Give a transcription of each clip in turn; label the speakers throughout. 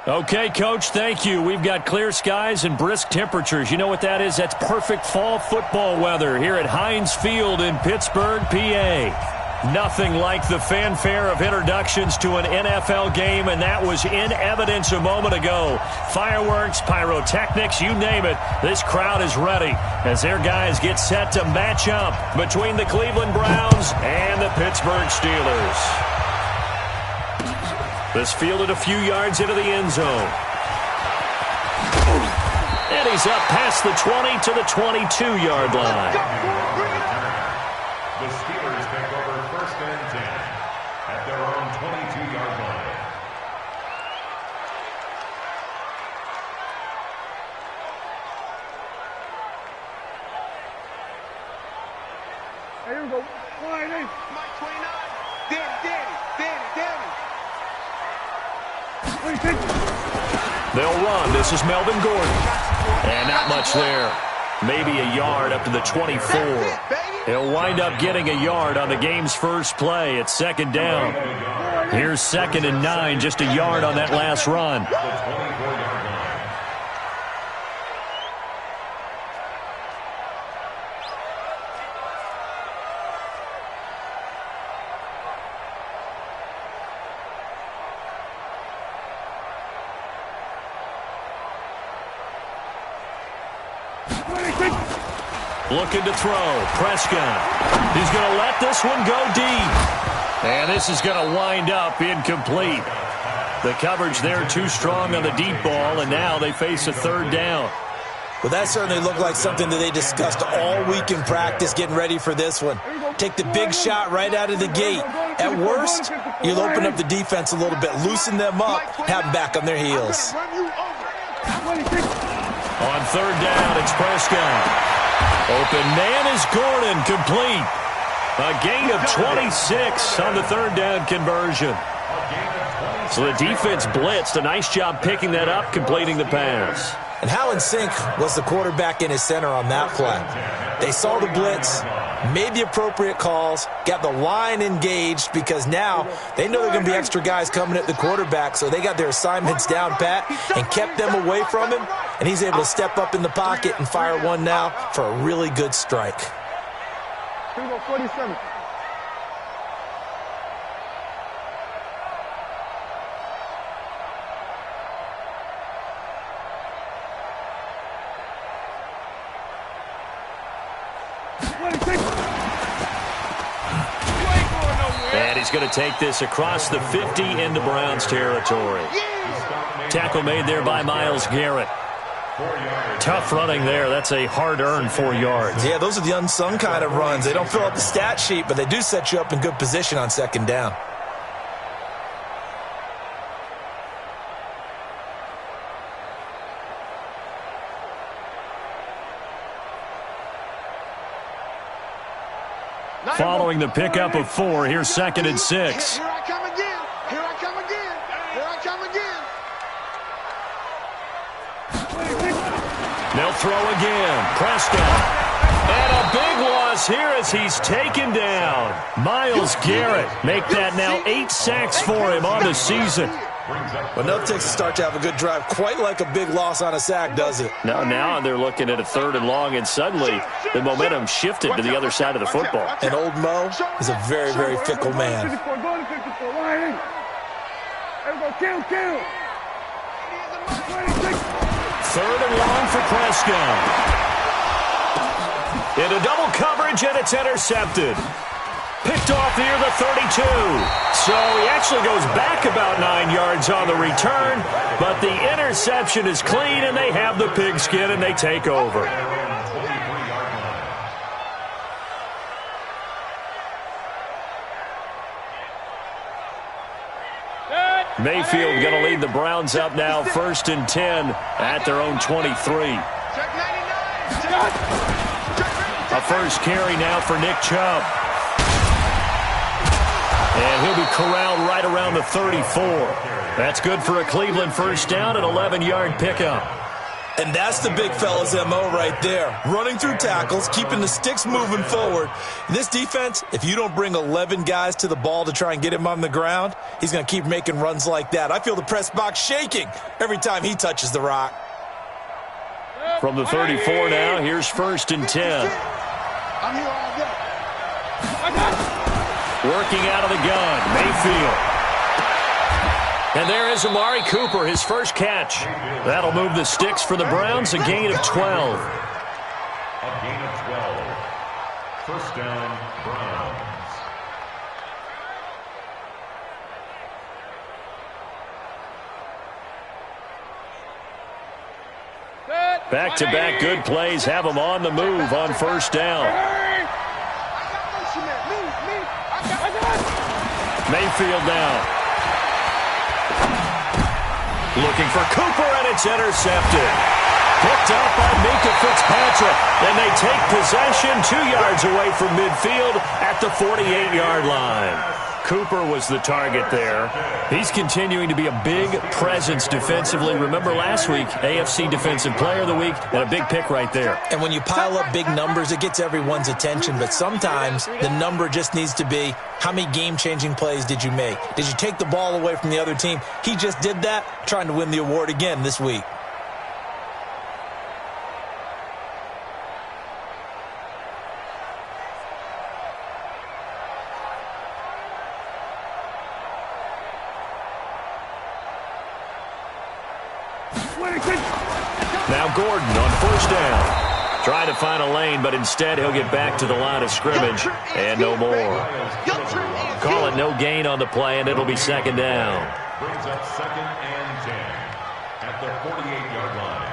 Speaker 1: Okay, Coach, thank you. We've got clear skies and brisk temperatures. You know what that is? That's perfect fall football weather here at Heinz Field in Pittsburgh, PA. Nothing like the fanfare of introductions to an NFL game, and that was in evidence a moment ago. Fireworks, pyrotechnics, you name it. This crowd is ready as their guys get set to match up between the Cleveland Browns and the Pittsburgh Steelers. This fielded a few yards into the end zone. And he's up past the 20 to the 22-yard line.
Speaker 2: The Steelers take over first and 10 at their own 22-yard line.
Speaker 3: Here we go. Mike 29. Danny.
Speaker 1: They'll run. This is Melvin Gordon. And not much there. Maybe a yard up to the 24. He'll wind up getting a yard on the game's first play. It's second down. Here's 2nd and 9, just a yard on that last run. Looking to throw. Prescott. He's going to let this one go deep. And this is going to wind up incomplete. The coverage there too strong on the deep ball, and now they face a third down.
Speaker 4: Well, that certainly looked like something that they discussed all week in practice getting ready for this one. Take the big shot right out of the gate. At worst, you'll open up the defense a little bit, loosen them up, have them back on their heels.
Speaker 1: On third down, it's Prescott. Open man is Gordon, complete. A gain of 26 on the third down conversion. So the defense blitzed. A nice job picking that up, completing the pass.
Speaker 4: And how in sync was the quarterback and his center on that play? They saw the blitz, made the appropriate calls, got the line engaged because now they know there are going to be extra guys coming at the quarterback, so they got their assignments down pat and kept them away from him, and he's able to step up in the pocket and fire one now for a really good strike.
Speaker 3: Here we go, 47.
Speaker 1: And he's going to take this across the 50 into Browns territory. Tackle made there by Myles Garrett. Tough running there. That's a hard-earned 4 yards.
Speaker 4: Yeah, those are the unsung kind of runs. They don't fill out the stat sheet, but they do set you up in good position on second down.
Speaker 1: Following the pickup of 4, here's 2nd and 6.
Speaker 3: Here I come again. Here I come again. Here I come again.
Speaker 1: They'll throw again. Prescott. And a big loss here as he's taken down. Myles Garrett make that now 8 sacks for him on the season.
Speaker 4: Well, nothing takes a start to have a good drive quite like a big loss on a sack, does it?
Speaker 1: Now they're looking at a 3rd and long, and suddenly the momentum shifted to the other side of the football.
Speaker 4: And old Mo is a very, very fickle man.
Speaker 3: 54, go to 54, line in. There we go, kill.
Speaker 1: 3rd and long for Prescott. Into double coverage, and it's intercepted. Picked off near the 32. So he actually goes back about 9 yards on the return, but the interception is clean, and they have the pigskin, and they take over. Mayfield going to lead the Browns up now, 1st and 10 at their own 23. A first carry now for Nick Chubb. And he'll be corralled right around the 34. That's good for a Cleveland first down, an 11-yard pickup.
Speaker 4: And that's the big fella's MO right there. Running through tackles, keeping the sticks moving forward. This defense, if you don't bring 11 guys to the ball to try and get him on the ground, he's going to keep making runs like that. I feel the press box shaking every time he touches the rock.
Speaker 1: From the 34 now, here's 1st and 10. Working out of the gun, Mayfield. And there is Amari Cooper, his first catch. That'll move the sticks for the Browns, a gain of 12.
Speaker 2: A gain of 12. First down, Browns.
Speaker 1: Back-to-back good plays have them on the move on first down. Mayfield now. Looking for Cooper, and it's intercepted. Picked up by Minkah Fitzpatrick. Then they take possession 2 yards away from midfield at the 48-yard line. Cooper was the target there. He's continuing to be a big presence defensively. Remember last week, AFC Defensive Player of the Week, and a big pick right there.
Speaker 4: And when you pile up big numbers, it gets everyone's attention. But sometimes the number just needs to be, how many game-changing plays did you make? Did you take the ball away from the other team? He just did that, trying to win the award again this week.
Speaker 1: Now Gordon on first down. Trying to find a lane, but instead he'll get back to the line of scrimmage and no more. Call it no gain on the play, and it'll be second down.
Speaker 2: Brings up 2nd and 10 at the 48-yard line.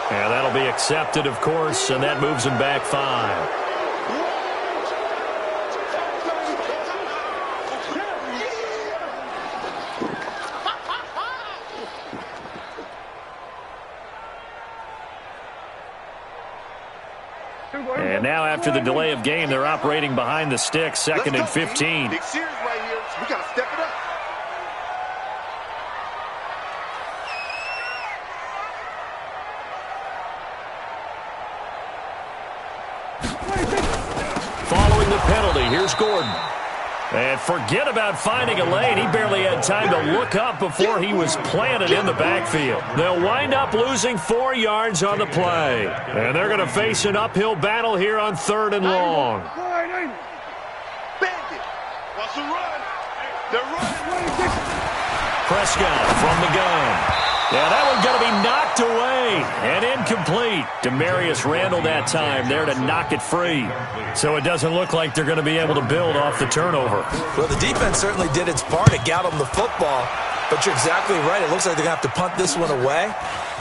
Speaker 1: And that'll be accepted, of course, and that moves him back 5. And now after the delay of game, they're operating behind the sticks, 2nd and 15.
Speaker 5: Big series right here, so we got to step it up.
Speaker 1: Following the penalty, here's Gordon. And forget about finding a lane. He barely had time to look up before he was planted in the backfield. They'll wind up losing 4 yards on the play. And they're going to face an uphill battle here on 3rd and long.
Speaker 5: Bandit wants to run. They're running.
Speaker 1: Prescott from the gun. Yeah, that one's going to be knocked away and incomplete. Demarius Randall that time there to knock it free. So it doesn't look like they're going to be able to build off the turnover.
Speaker 4: Well, the defense certainly did its part to get them the football, but you're exactly right. It looks like they're going to have to punt this one away.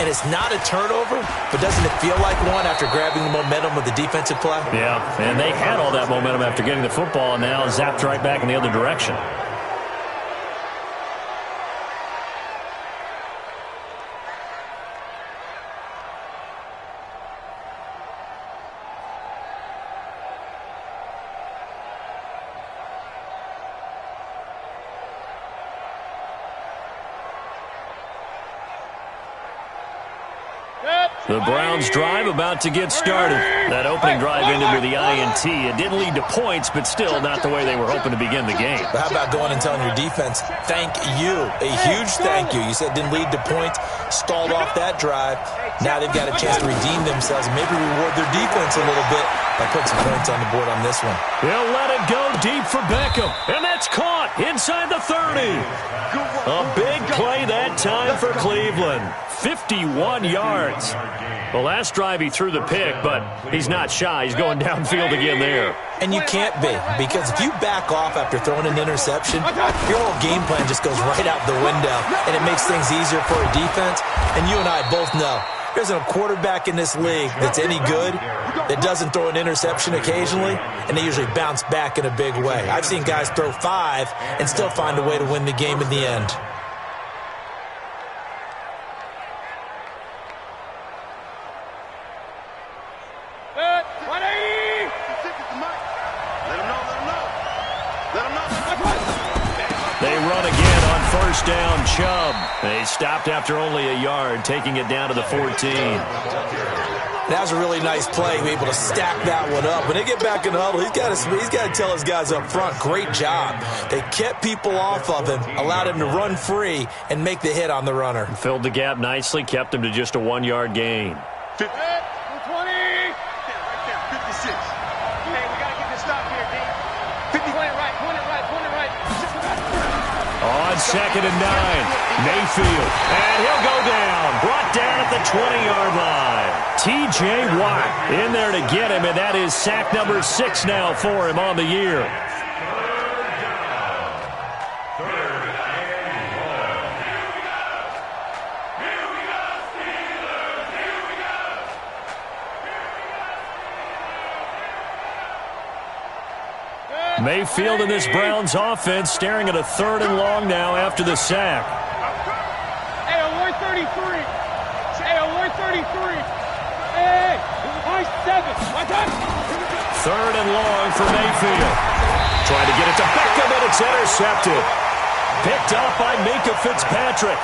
Speaker 4: And it's not a turnover, but doesn't it feel like one after grabbing the momentum of the defensive play?
Speaker 1: Yeah, and they had all that momentum after getting the football, and now zapped right back in the other direction. The Browns drive about to get started. That opening drive ended with the INT. It didn't lead to points, but still not the way they were hoping to begin the game.
Speaker 4: But how about going and telling your defense, thank you, a huge thank you. You said it didn't lead to points, stalled off that drive. Now they've got a chance to redeem themselves and maybe reward their defense a little bit by putting some points on the board on this one.
Speaker 1: He'll let it go deep for Beckham, and that's caught inside the 30. A big play that time for Cleveland. 51 yards. Well, last drive he threw the pick, but he's not shy. He's going downfield again there.
Speaker 4: And you can't be, because if you back off after throwing an interception, your whole game plan just goes right out the window, and it makes things easier for a defense. And you and I both know there isn't a quarterback in this league that's any good that doesn't throw an interception occasionally, and they usually bounce back in a big way. I've seen guys throw 5 and still find a way to win the game in the end.
Speaker 1: They run again on first down. Chubb. They stopped after only a yard, taking it down to the 14.
Speaker 4: That was a really nice play, be able to stack that one up. When they get back in the huddle, he's got to tell his guys up front, great job. They kept people off of him, allowed him to run free, and make the hit on the runner.
Speaker 1: Filled the gap nicely, kept him to just a 1-yard gain.
Speaker 3: 20.
Speaker 5: Right there, 56. Hey, we got to get this stop here, D. 50. Point it right.
Speaker 1: On 2nd and 9, Mayfield. And he'll go down. Brought down at the 20-yard line. T.J. Watt in there to get him, and that is sack number 6 now for him on the year. Mayfield in this Browns offense staring at a 3rd and long now after the sack.
Speaker 3: Hey, a 133. Hey, a 133. Hey, nice 7. Watch out.
Speaker 1: 3rd and long for Mayfield. Trying to get it to Beckham, and it's intercepted. Picked off by Minkah Fitzpatrick.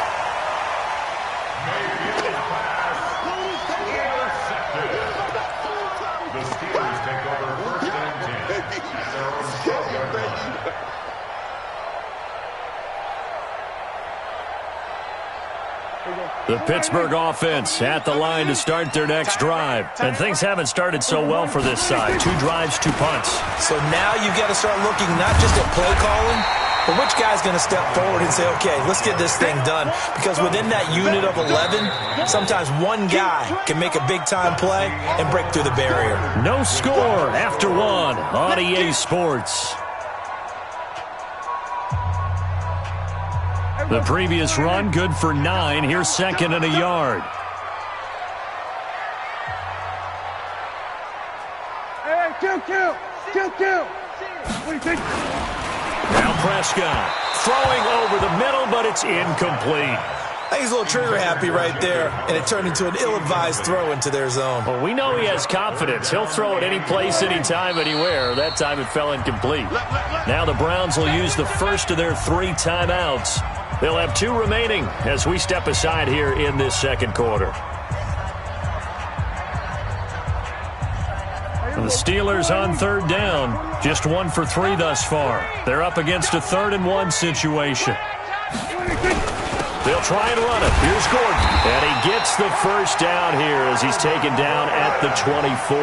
Speaker 1: The Pittsburgh offense at the line to start their next drive. And things haven't started so well for this side. 2 drives, 2 punts.
Speaker 4: So now you've got to start looking not just at play calling, but which guy's going to step forward and say, okay, let's get this thing done. Because within that unit of 11, sometimes one guy can make a big-time play and break through the barrier.
Speaker 1: No score after 1 on EA Sports. The previous run, good for 9. Here's 2nd and a yard.
Speaker 3: Hey, kill.
Speaker 1: Now Prescott throwing over the middle, but it's incomplete.
Speaker 4: I think he's a little trigger happy right there, and it turned into an ill-advised throw into their zone.
Speaker 1: Well, we know he has confidence. He'll throw it any place, anytime, anywhere. That time it fell incomplete. Now the Browns will use the first of their 3 timeouts. They'll have 2 remaining as we step aside here in this 2nd quarter. The Steelers on 3rd down. Just 1 for 3 thus far. They're up against a 3rd and 1 situation. They'll try and run it. Here's Gordon. And he gets the first down here as he's taken down at the 24.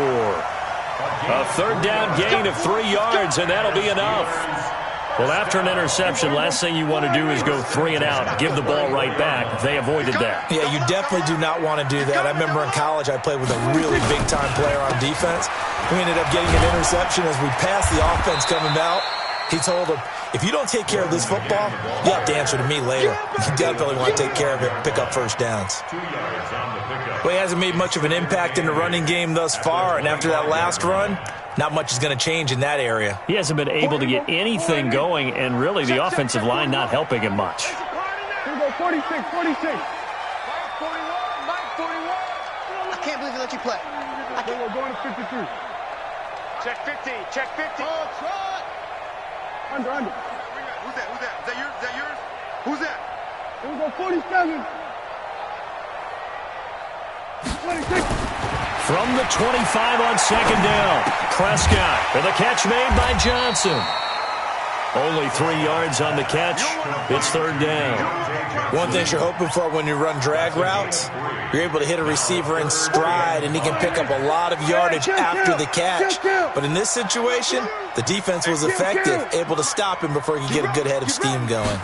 Speaker 1: A 3rd down gain of 3 yards, and that'll be enough. Well, after an interception, last thing you want to do is go 3 and out, give the ball right back. They avoided that.
Speaker 4: Yeah, you definitely do not want to do that. I remember in college I played with a really big-time player on defense. We ended up getting an interception as we passed the offense coming out. He told him, if you don't take care of this football, you have to answer to me later. You definitely want to take care of it, pick up first downs. Well, he hasn't made much of an impact in the running game thus far, and after that last run, not much is going to change in that area.
Speaker 1: He hasn't been able to get anything going, and really the offensive line not helping him much.
Speaker 3: Here we go, 46.
Speaker 5: Mike 41. I can't believe he let you play.
Speaker 3: We're going to 53.
Speaker 5: Check 50.
Speaker 3: Under.
Speaker 5: Who's that? Is that yours? Who's that?
Speaker 3: Here we go, 47. 26.
Speaker 1: From the 25 on 2nd down, Prescott, and the catch made by Johnson. Only 3 yards on the catch. It's 3rd down.
Speaker 4: One thing you're hoping for when you run drag routes, you're able to hit a receiver in stride, and he can pick up a lot of yardage after the catch. But in this situation, the defense was effective, able to stop him before he could get a good head of steam going.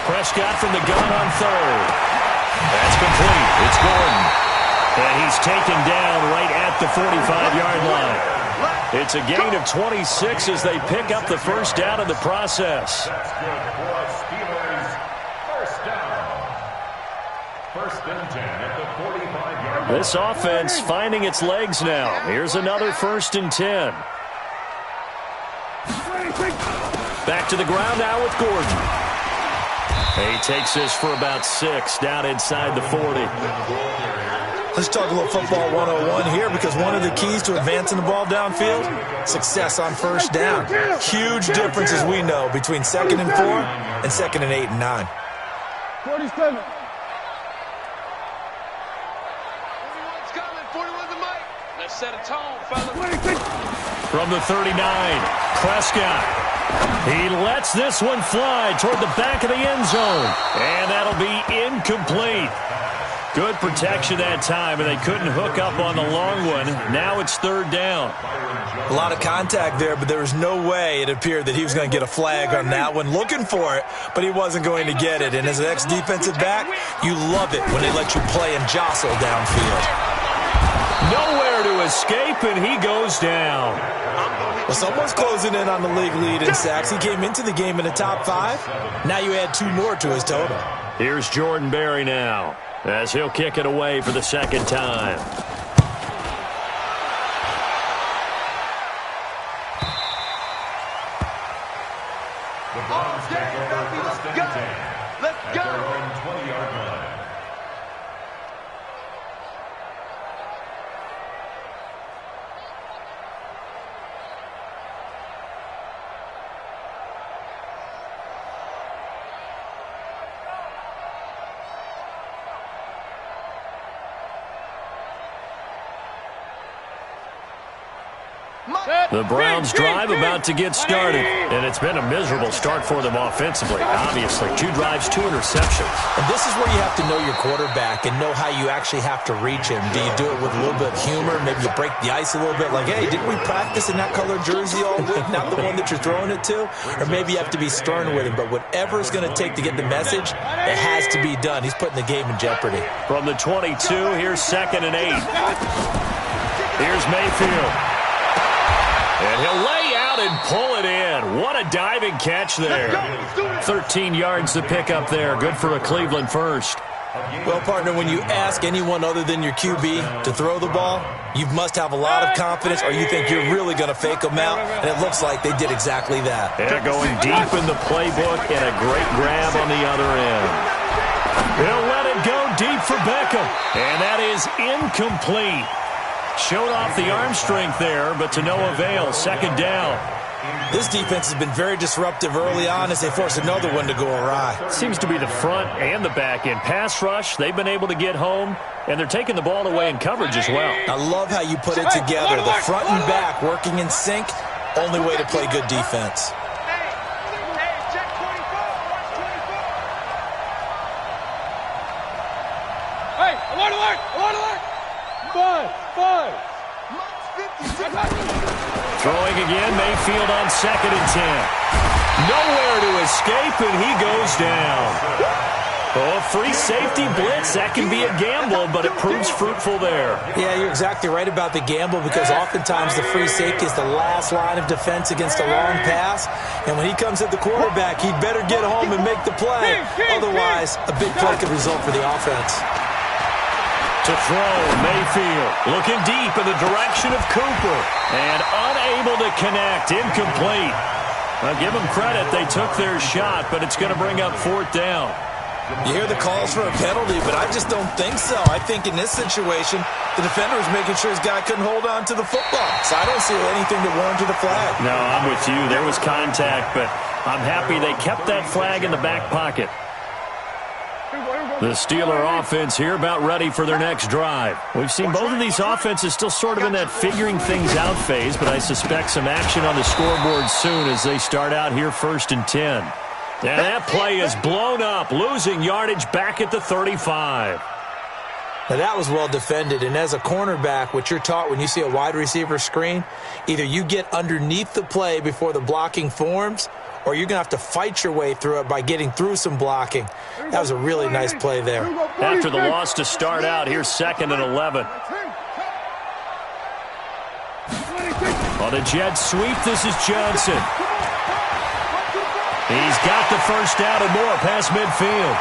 Speaker 1: Prescott from the gun on 3rd. That's complete. It's Gordon. And he's taken down right at the 45-yard line. It's a gain of 26 as they pick up the first down in the process.
Speaker 2: That's good for the Steelers. First down. First and 10 at the 45-yard line.
Speaker 1: This offense finding its legs now. Here's another first and 10. Back to the ground now with Gordon. He takes this for about 6 down inside the 40.
Speaker 4: Let's talk a little football 101 here, because one of the keys to advancing the ball downfield, success on first down. Huge difference, as we know, between 2nd and 4 and 2nd and 8 and 9.
Speaker 3: 47.
Speaker 5: 41's coming. 41's the mic. Let's set a tone, fellas.
Speaker 1: From the 39, Prescott. He lets this one fly toward the back of the end zone. And that'll be incomplete. Good protection that time, and they couldn't hook up on the long one. Now it's 3rd down.
Speaker 4: A lot of contact there, but there was no way it appeared that he was going to get a flag on that one. Looking for it, but he wasn't going to get it. And as an ex-defensive back, you love it when they let you play and jostle downfield.
Speaker 1: Nowhere to escape, and he goes down.
Speaker 4: Well, someone's closing in on the league lead in sacks. He came into the game in the top 5. Now you add 2 more to his total.
Speaker 1: Here's Jordan Berry now, as he'll kick it away for the 2nd time.
Speaker 2: The Browns take over first and 10 at their own 20-yard line.
Speaker 1: The Browns drive about to get started, and it's been a miserable start for them offensively. Obviously, 2 drives, 2 interceptions.
Speaker 4: And this is where you have to know your quarterback and know how you actually have to reach him. Do you do it with a little bit of humor? Maybe you break the ice a little bit, like, hey, didn't we practice in that color jersey all week, not the one that you're throwing it to? Or maybe you have to be stern with him, but whatever it's going to take to get the message, it has to be done. He's putting the game in jeopardy.
Speaker 1: From the 22, here's 2nd and 8. Here's Mayfield. And he'll lay out and pull it in. What a diving catch there. 13 yards to pick up there. Good for a Cleveland first.
Speaker 4: Well, partner, when you ask anyone other than your QB to throw the ball, you must have a lot of confidence, or you think you're really going to fake them out, and it looks like they did exactly that.
Speaker 1: Yeah, going deep in the playbook and a great grab on the other end. He'll let it go deep for Beckham, and that is incomplete. Showed off the arm strength there, but to no avail. 2nd down.
Speaker 4: This defense has been very disruptive early on as they force another one to go awry.
Speaker 1: Seems to be the front and the back end. Pass rush, they've been able to get home, and they're taking the ball away in coverage as well.
Speaker 4: I love how you put it together. The front and back working in sync, only way to play good defense.
Speaker 3: Hey, alert, alert, alert, alert. 5.
Speaker 1: Throwing again, Mayfield on 2nd and 10. Nowhere to escape, and he goes down. Oh, free safety blitz, that can be a gamble, but it proves fruitful there.
Speaker 4: Yeah, you're exactly right about the gamble, because oftentimes the free safety is the last line of defense against a long pass. And when he comes at the quarterback, he'd better get home and make the play. Otherwise, a big play could result for the offense.
Speaker 1: To throw, Mayfield looking deep in the direction of Cooper and unable to connect, incomplete. I'll give them credit, they took their shot, but it's going to bring up 4th down.
Speaker 4: You hear the calls for a penalty, but I just don't think so. I think in this situation, the defender was making sure his guy couldn't hold on to the football. So I don't see anything that warranted a flag.
Speaker 1: No, I'm with you. There was contact, but I'm happy they kept that flag in the back pocket. The Steeler offense here about ready for their next drive. We've seen both of these offenses still sort of in that figuring things out phase, but I suspect some action on the scoreboard soon as they start out here 1st and 10. And that play is blown up, losing yardage back at the 35.
Speaker 4: Now that was well defended, and as a cornerback, what you're taught when you see a wide receiver screen, either you get underneath the play before the blocking forms, or you're going to have to fight your way through it by getting through some blocking. That was a really nice play there.
Speaker 1: After the loss to start out, here's 2nd and 11. On a jet sweep, this is Johnson. He's got the first down and more past midfield.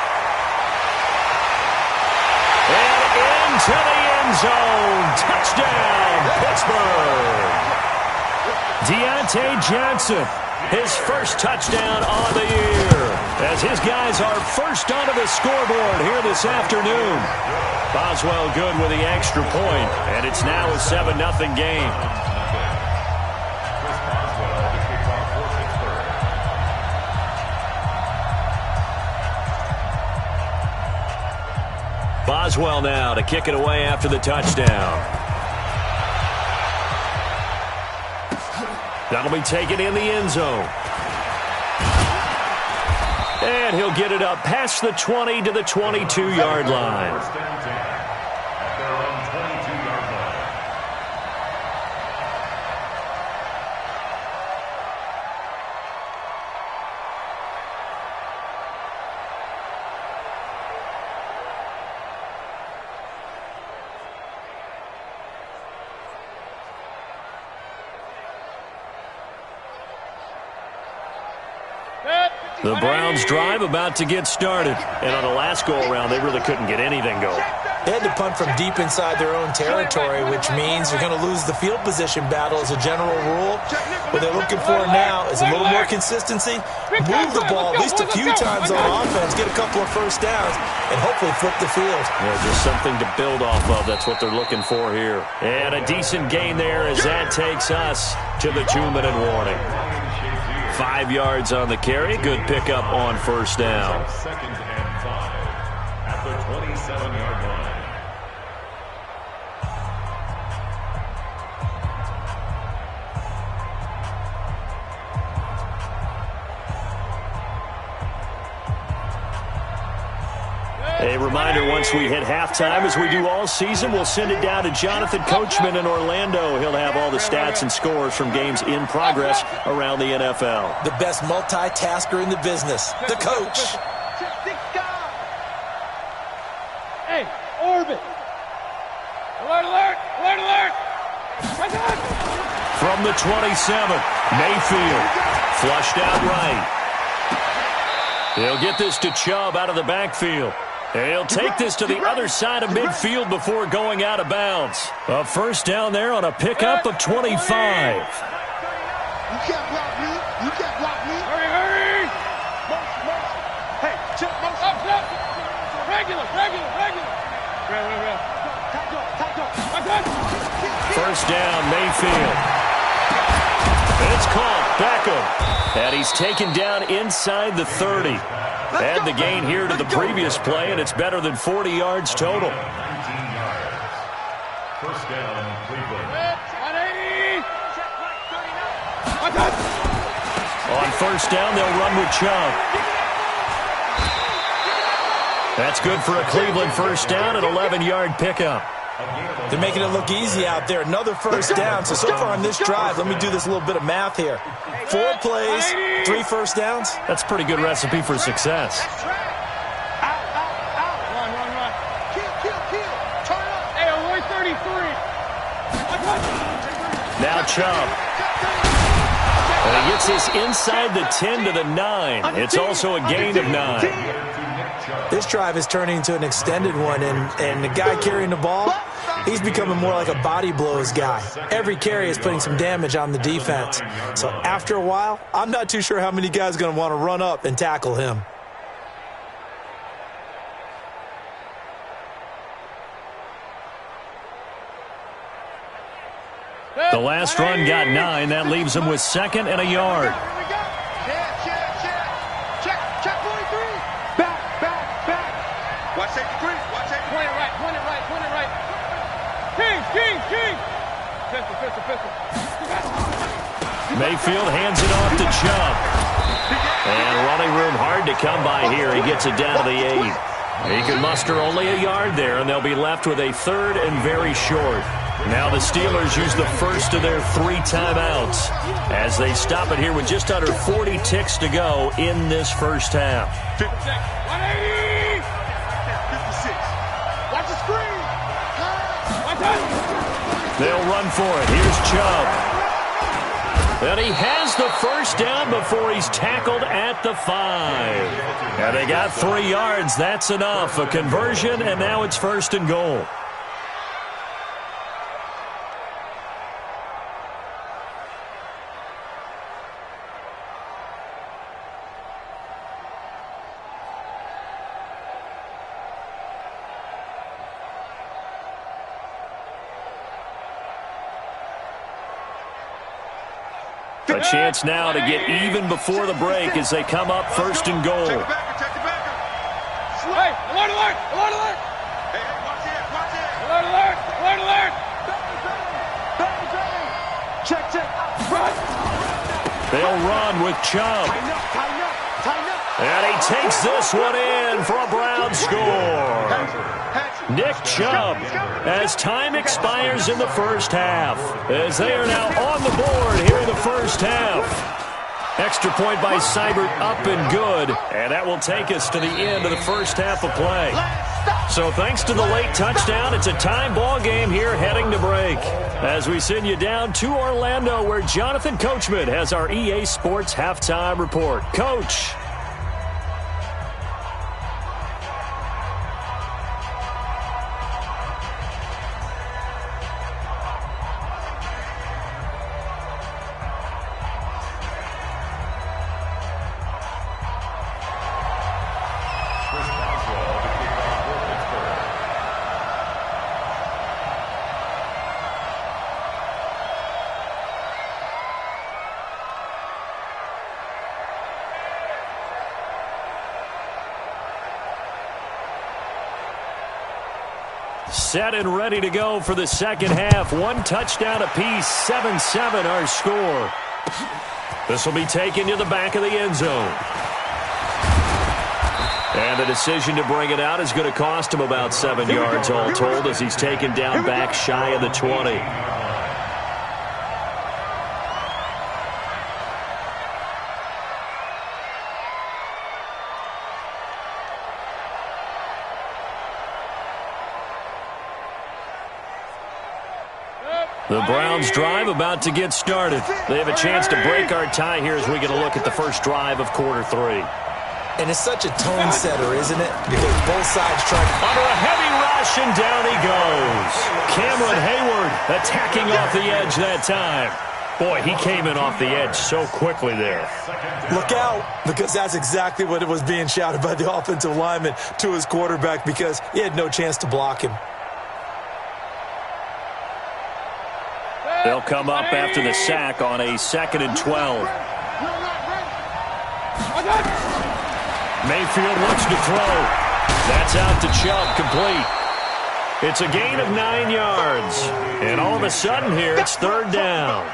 Speaker 1: And into the end zone. Touchdown, Pittsburgh. Deontay Johnson, his first touchdown on the year, as his guys are first onto the scoreboard here this afternoon. Boswell good with the extra point, and it's now a 7-0 game. Boswell now to kick it away after the touchdown. That'll be taken in the end zone. And he'll get it up past the 20 to the 22-yard line. The Browns drive about to get started. And on the last go-around, they really couldn't get anything going.
Speaker 4: They had to punt from deep inside their own territory, which means you're going to lose the field position battle as a general rule. What they're looking for now is a little more consistency, move the ball at least a few times on offense, get a couple of first downs, and hopefully flip the field.
Speaker 1: Yeah, just something to build off of. That's what they're looking for here. And a decent gain there as that takes us to the 2-minute warning. 5 yards on the carry. Good pickup on first down.
Speaker 2: 2nd and 5 at the 27-yard line.
Speaker 1: A reminder, once we hit halftime, as we do all season, we'll send it down to Jonathan Coachman in Orlando. He'll have all the stats and scores from games in progress around the NFL.
Speaker 4: The best multitasker in the business, the coach.
Speaker 3: Hey, orbit. Alert, alert, alert, alert.
Speaker 1: From the 27, Mayfield, flushed out right. He'll get this to Chubb out of the backfield. He'll take this to the other side of midfield before going out of bounds. A first down there on a pickup of 25.
Speaker 5: You can't block me. You can't block me.
Speaker 3: Hurry, hurry.
Speaker 5: Hey, check motion.
Speaker 3: Up. Regular.
Speaker 1: First down, Mayfield. It's caught. Beckham. And he's taken down inside the 30. Add the gain here to the previous play, and it's better than 40 yards total.
Speaker 2: 19 yards. First down, Cleveland.
Speaker 3: 180.
Speaker 1: On first down, they'll run with Chubb. That's good for a Cleveland first down, an 11-yard pickup.
Speaker 4: They're making it look easy out there. Another first down. So far on this drive, let me do this little bit of math here. 4 plays, 3 first downs.
Speaker 1: That's a pretty good recipe for success.
Speaker 3: Run.
Speaker 5: Kill. Turn up.
Speaker 3: Hey, Roy 33.
Speaker 1: Now Chubb. And he gets this inside the 10 to the 9. It's also a gain of 9.
Speaker 4: This drive is turning into an extended one, and the guy carrying the ball, he's becoming more like a body blows guy. Every carry is putting some damage on the defense. So after a while, I'm not too sure how many guys are going to want to run up and tackle him.
Speaker 1: The last run got 9. That leaves him with 2nd and a yard.
Speaker 5: Check 43. Back. Watch safety green.
Speaker 3: Point it right. King. Pistol.
Speaker 1: Mayfield hands it off to Chubb. And running room hard to come by here. He gets it down to the 8. He can muster only a yard there, and they'll be left with a 3rd and very short. Now the Steelers use the first of their 3 timeouts as they stop it here with just under 40 ticks to go in this first half.
Speaker 5: 180! 56. Watch the screen. Watch out.
Speaker 1: They'll run for it. Here's Chubb. And he has the first down before he's tackled at the 5. And they got 3 yards. That's enough. A conversion, and now it's 1st and goal. A chance now to get even before the break as they come up 1st and goal.
Speaker 5: Check the backer. Hey, alert, alert, alert, alert. Hey, watch it, watch it. Alert, alert, alert, alert. Check. Run.
Speaker 1: They'll run with Chubb.
Speaker 5: Tighten up.
Speaker 1: And he takes this one in for a Brown score. Nick Chubb, as time expires in the first half, as they are now on the board here in the first half. Extra point by Seibert, up and good, and that will take us to the end of the first half of play. So thanks to the late touchdown, it's a time ball game here heading to break. As we send you down to Orlando, where Jonathan Coachman has our EA Sports halftime report. Coach. Set and ready to go for the second half. 1 touchdown apiece, 7-7 our score. This will be taken to the back of the end zone. And the decision to bring it out is going to cost him about 7 yards all told as he's taken down back shy of the 20. The Browns drive about to get started. They have a chance to break our tie here as we get a look at the first drive of quarter 3.
Speaker 4: And it's such a tone setter, isn't it? Because both sides try to...
Speaker 1: Under a heavy rush, and down he goes. Cameron Hayward attacking off the edge that time. Boy, he came in off the edge so quickly there.
Speaker 4: Look out, because that's exactly what it was being shouted by the offensive lineman to his quarterback, because he had no chance to block him.
Speaker 1: They'll come up after the sack on a 2nd and 12. Mayfield looks to throw. That's out to Chubb, complete. It's a gain of 9 yards. And all of a sudden here, it's 3rd down.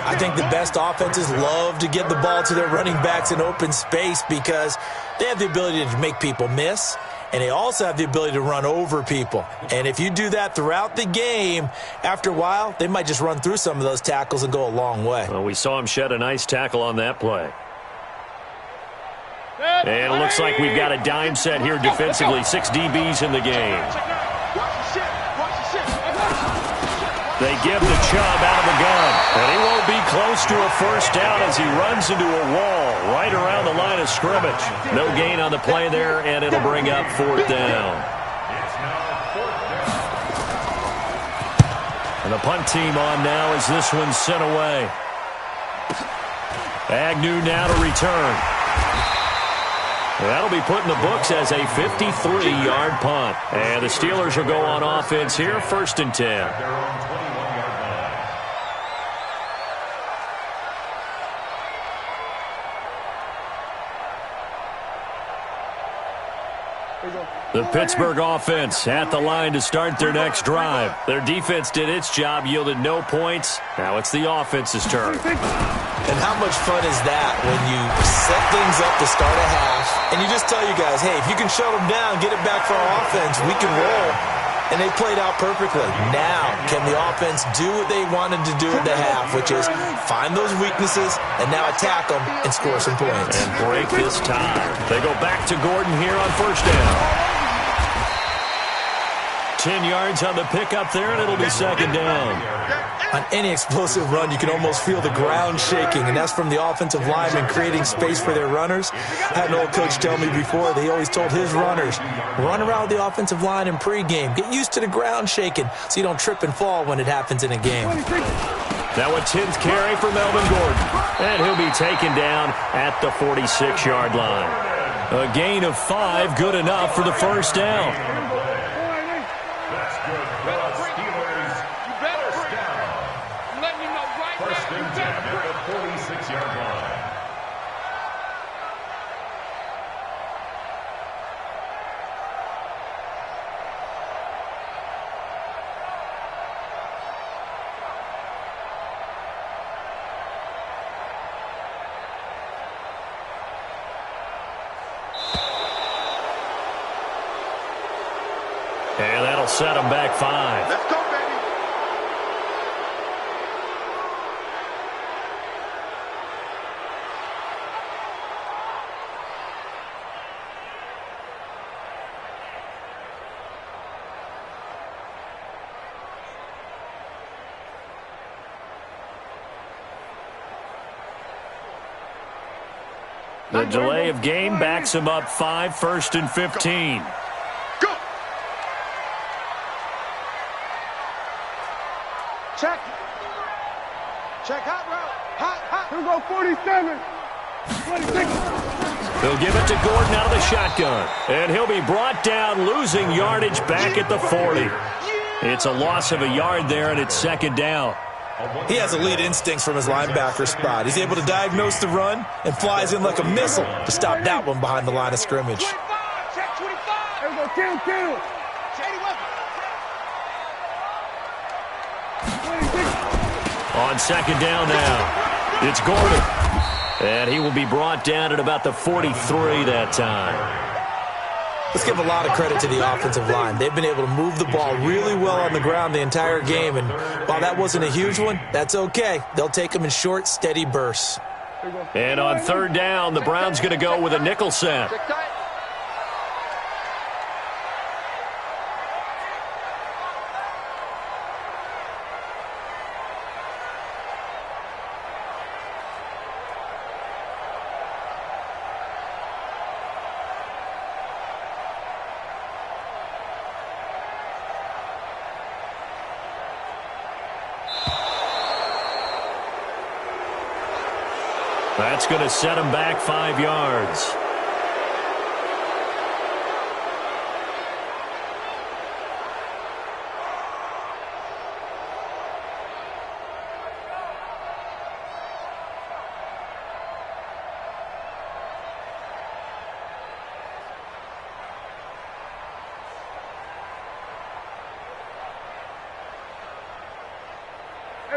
Speaker 4: I think the best offenses love to get the ball to their running backs in open space because they have the ability to make people miss. And they also have the ability to run over people. And if you do that throughout the game, after a while, they might just run through some of those tackles and go a long way.
Speaker 1: Well, we saw him shed a nice tackle on that play. And it looks like we've got a dime set here defensively. 6 DBs in the game. They give the Chubb out of the gun. And he won't be close to a first down as he runs into a wall right around the line of scrimmage. No gain on the play there, and it'll bring up 4th down. And the punt team on now as this one's sent away. Agnew now to return. That'll be put in the books as a 53-yard punt. And the Steelers will go on offense here, 1st and 10. The Pittsburgh offense at the line to start their next drive. Their defense did its job, yielded no points. Now it's the offense's turn.
Speaker 4: And how much fun is that when you set things up to start a half and you just tell you guys, hey, if you can shut them down, get it back for our offense, we can roll. and they played out perfectly. Now, can the offense do what they wanted to do at the half, which is find those weaknesses and now attack them and score some points.
Speaker 1: And break this tie. They go back to Gordon here on first down. 10 yards on the pickup there, and it'll be second down.
Speaker 4: On any explosive run, you can almost feel the ground shaking, and that's from the offensive linemen creating space for their runners. I had an old coach tell me before, he always told his runners, run around the offensive line in pregame. Get used to the ground shaking so you don't trip and fall when it happens in a game.
Speaker 1: Now a 10th carry for Melvin Gordon, and he'll be taken down at the 46-yard line. A gain of 5, good enough for the first down.
Speaker 2: First and 10 at the 46-yard line.
Speaker 1: And that'll set them back 5.
Speaker 5: Let's go, baby.
Speaker 1: The delay of game backs him up 5, first and 15.
Speaker 5: Go. Check. Check hot route. Hot.
Speaker 3: Here we go, 47. 26.
Speaker 1: They'll give it to Gordon out of the shotgun. And he'll be brought down, losing yardage back at the 40. It's a loss of a yard there, and it's second down.
Speaker 4: He has elite instincts from his linebacker spot. He's able to diagnose the run and flies in like a missile to stop that one behind the line of scrimmage.
Speaker 5: 25. Check 25.
Speaker 3: Here we go, kill.
Speaker 5: Shady weapon.
Speaker 3: 26.
Speaker 1: On second down now, it's Gordon. And he will be brought down at about the 43 that time.
Speaker 4: Let's give a lot of credit to the offensive line. They've been able to move the ball really well on the ground the entire game. And while that wasn't a huge one, that's okay. They'll take them in short, steady bursts.
Speaker 1: And on third down, the Browns going to go with a nickel set.
Speaker 5: Check tight.
Speaker 1: That's going to set him back 5 yards.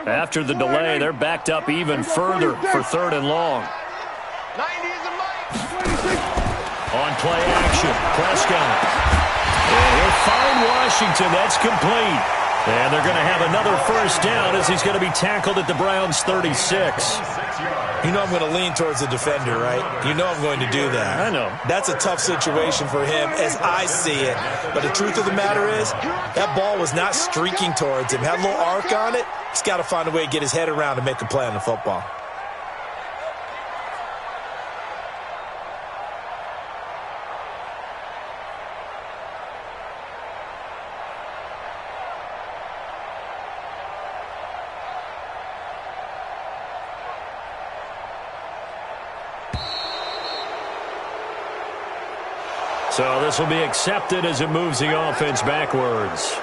Speaker 1: After the delay, they're backed up even further for third and long.
Speaker 5: 90 is a mic.
Speaker 1: On play action, Prescott. And he'll find Washington. That's complete. And they're going to have another first down as he's going to be tackled at the Browns' 36.
Speaker 4: You know I'm going to lean towards the defender, right? You know I'm going to do that.
Speaker 1: I know.
Speaker 4: That's a tough situation for him as I see it. But the truth of the matter is, that ball was not streaking towards him. Had a little arc on it. He's got to find a way to get his head around and make a play on the football.
Speaker 1: So this will be accepted as it moves the offense backwards.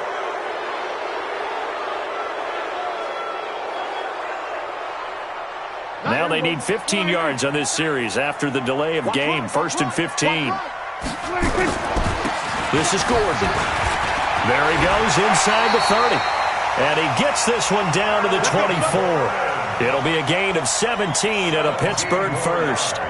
Speaker 1: Now they need 15 yards on this series after the delay of game. First and 15. This is Gordon. There he goes inside the 30. And he gets this one down to the 24. It'll be a gain of 17 at a Pittsburgh first.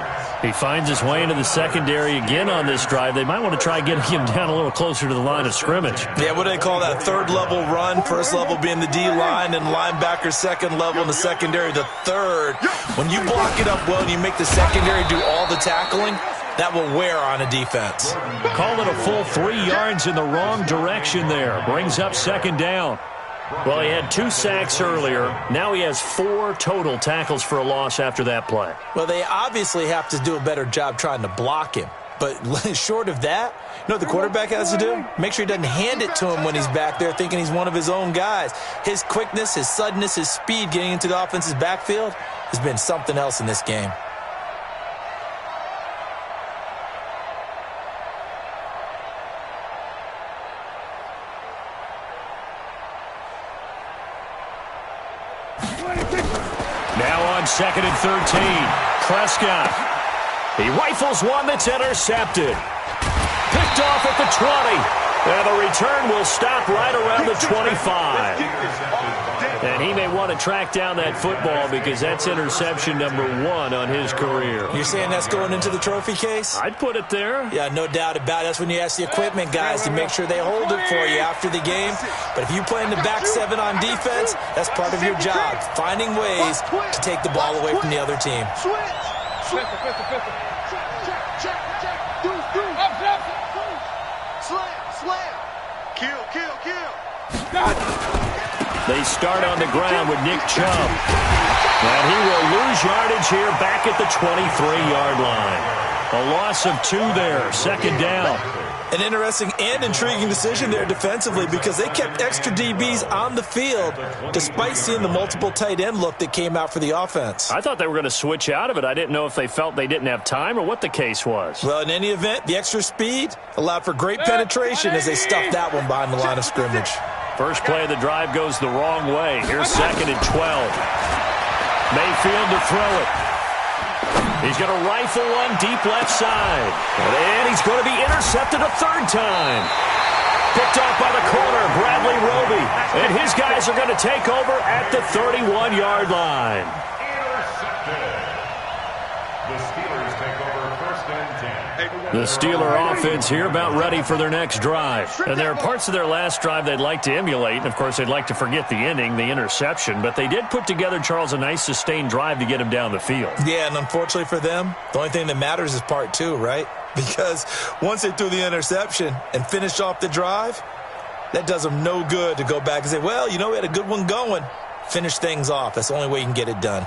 Speaker 1: He finds his way into the secondary again on this drive. They might want to try getting him down a little closer to the line of scrimmage.
Speaker 4: Yeah, what do they call that? Third level run. First level being the D-line and linebacker. Second level in the secondary, the third. When you block it up well and you make the secondary do all the tackling, that will wear on a defense.
Speaker 1: Call it a full 3 yards in the wrong direction there. Brings up second down. Well, he had 2 sacks earlier. Now he has 4 total tackles for a loss after that play.
Speaker 4: Well, they obviously have to do a better job trying to block him. But short of that, you know what the quarterback has to do? Make sure he doesn't hand it to him when he's back there thinking he's one of his own guys. His quickness, his suddenness, his speed getting into the offense's backfield has been something else in this game.
Speaker 1: Now on 2nd and 13, Prescott. He rifles one that's intercepted. Picked off at the 20. And the return will stop right around the 25. And he may want to track down that football because that's interception number 1 on his career.
Speaker 4: You're saying that's going into the trophy case?
Speaker 1: I'd put it there.
Speaker 4: Yeah, no doubt about it. That's when you ask the equipment guys to make sure they hold it for you after the game. But if you play in the back 7 on defense, that's part of your job, finding ways to take the ball away from the other team.
Speaker 1: They start on the ground with Nick Chubb. And he will lose yardage here back at the 23-yard line. A loss of 2 there, second down.
Speaker 4: An interesting and intriguing decision there defensively because they kept extra DBs on the field despite seeing the multiple tight end look that came out for the offense.
Speaker 1: I thought they were going to switch out of it. I didn't know if they felt they didn't have time or what the case was.
Speaker 4: Well, in any event, the extra speed allowed for great penetration as they stuffed that one behind the line of scrimmage.
Speaker 1: First play of the drive goes the wrong way. Here's 2nd and 12. Mayfield to throw it. He's going to rifle one deep left side. And he's going to be intercepted a 3rd time. Picked off by the corner, Bradley Roby. And his guys are going to take over at the 31-yard line.
Speaker 2: Intercepted. The Steelers take over 1st and 10.
Speaker 1: The Steeler offense here about ready for their next drive. And there are parts of their last drive they'd like to emulate. And, of course, they'd like to forget the ending, the interception. But they did put together, Charles, a nice sustained drive to get him down the field.
Speaker 4: Yeah, and unfortunately for them, the only thing that matters is part 2, right? Because once they threw the interception and finished off the drive, that does them no good to go back and say, well, you know, we had a good one going. Finish things off. That's the only way you can get it done.